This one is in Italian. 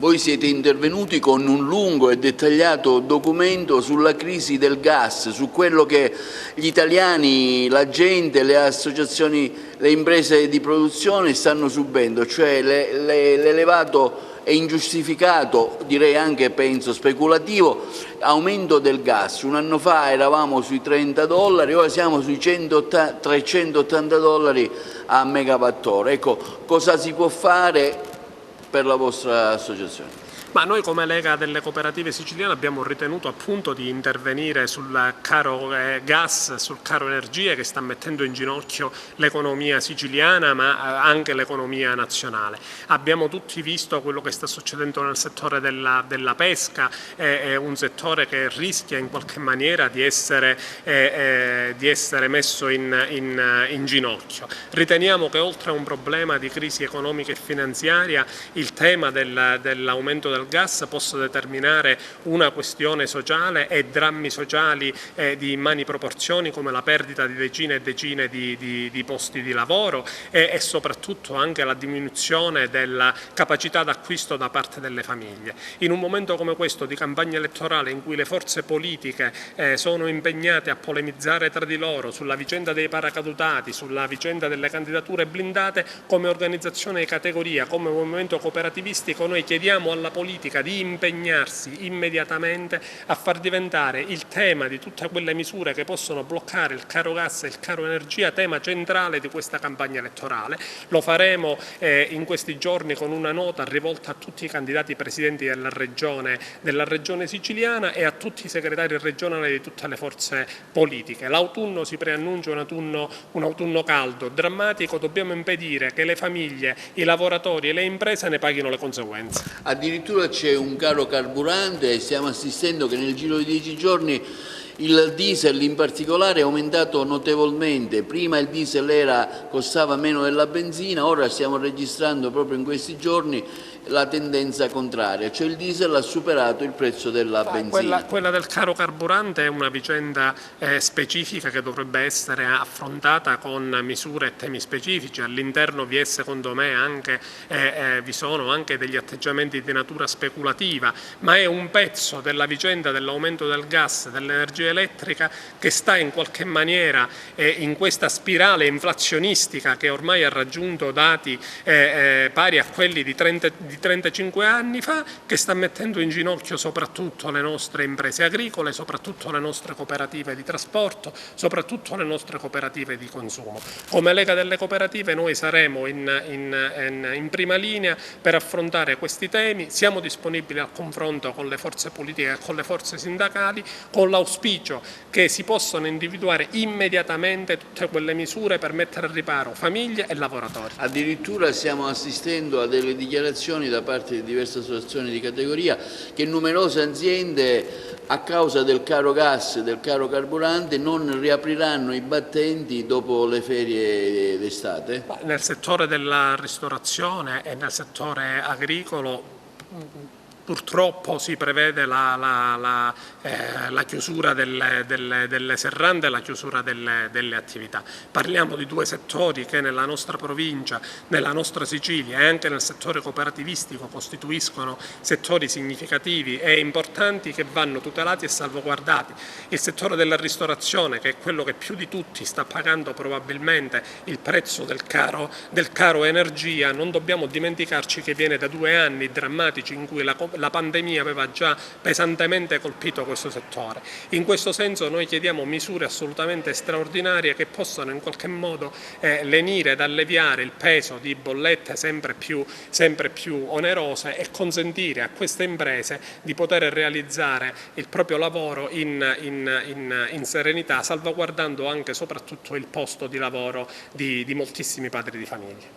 Voi siete intervenuti con un lungo e dettagliato documento sulla crisi del gas, su quello che gli italiani, la gente, le associazioni, le imprese di produzione stanno subendo, cioè l'elevato e ingiustificato, direi anche penso speculativo, aumento del gas. Un anno fa eravamo sui $30, ora siamo sui $380 a megawattora. Ecco, cosa si può fare per la vostra associazione? Ma noi come Lega delle Cooperative Siciliane abbiamo ritenuto appunto di intervenire sul caro gas, sul caro energia che sta mettendo in ginocchio l'economia siciliana ma anche l'economia nazionale. Abbiamo tutti visto quello che sta succedendo nel settore della pesca, è un settore che rischia in qualche maniera di essere messo in ginocchio. Riteniamo che oltre a un problema di crisi economica e finanziaria il tema dell'aumento del gas possa determinare una questione sociale e drammi sociali di immani proporzioni come la perdita di decine e decine di posti di lavoro e soprattutto anche la diminuzione della capacità d'acquisto da parte delle famiglie. In un momento come questo di campagna elettorale in cui le forze politiche sono impegnate a polemizzare tra di loro sulla vicenda dei paracadutati, sulla vicenda delle candidature blindate, come organizzazione di categoria, come movimento cooperativistico noi chiediamo alla politica di impegnarsi immediatamente a far diventare il tema di tutte quelle misure che possono bloccare il caro gas e il caro energia tema centrale di questa campagna elettorale. Lo faremo in questi giorni con una nota rivolta a tutti i candidati presidenti della regione siciliana e a tutti i segretari regionali di tutte le forze politiche. L'autunno si preannuncia un autunno caldo, drammatico, dobbiamo impedire che le famiglie, i lavoratori e le imprese ne paghino le conseguenze. Addirittura c'è un caro carburante e stiamo assistendo che nel giro di 10 giorni il diesel in particolare è aumentato notevolmente. Prima il diesel costava meno della benzina, ora stiamo registrando proprio in questi giorni la tendenza contraria, cioè il diesel ha superato il prezzo della benzina. Quella del caro carburante è una vicenda specifica che dovrebbe essere affrontata con misure e temi specifici. All'interno vi è secondo me anche, vi sono anche degli atteggiamenti di natura speculativa, ma è un pezzo della vicenda dell'aumento del gas, dell'energia elettrica che sta in qualche maniera in questa spirale inflazionistica che ormai ha raggiunto dati pari a quelli di 35 anni fa, che sta mettendo in ginocchio soprattutto le nostre imprese agricole, soprattutto le nostre cooperative di trasporto, soprattutto le nostre cooperative di consumo. Come Lega delle Cooperative noi saremo in prima linea per affrontare questi temi, siamo disponibili al confronto con le forze politiche e con le forze sindacali, con l'auspicio che si possano individuare immediatamente tutte quelle misure per mettere al riparo famiglie e lavoratori. Addirittura stiamo assistendo a delle dichiarazioni da parte di diverse associazioni di categoria che numerose aziende a causa del caro gas e del caro carburante non riapriranno i battenti dopo le ferie d'estate? Nel settore della ristorazione e nel settore agricolo purtroppo si prevede la chiusura delle serrande e la chiusura delle attività. Parliamo di due settori che nella nostra provincia, nella nostra Sicilia e anche nel settore cooperativistico costituiscono settori significativi e importanti che vanno tutelati e salvaguardati. Il settore della ristorazione, che è quello che più di tutti sta pagando probabilmente il prezzo del caro energia, non dobbiamo dimenticarci che viene da 2 anni drammatici in cui la pandemia aveva già pesantemente colpito questo settore. In questo senso noi chiediamo misure assolutamente straordinarie che possano in qualche modo lenire ed alleviare il peso di bollette sempre più onerose e consentire a queste imprese di poter realizzare il proprio lavoro in serenità, salvaguardando anche e soprattutto il posto di lavoro di moltissimi padri di famiglia.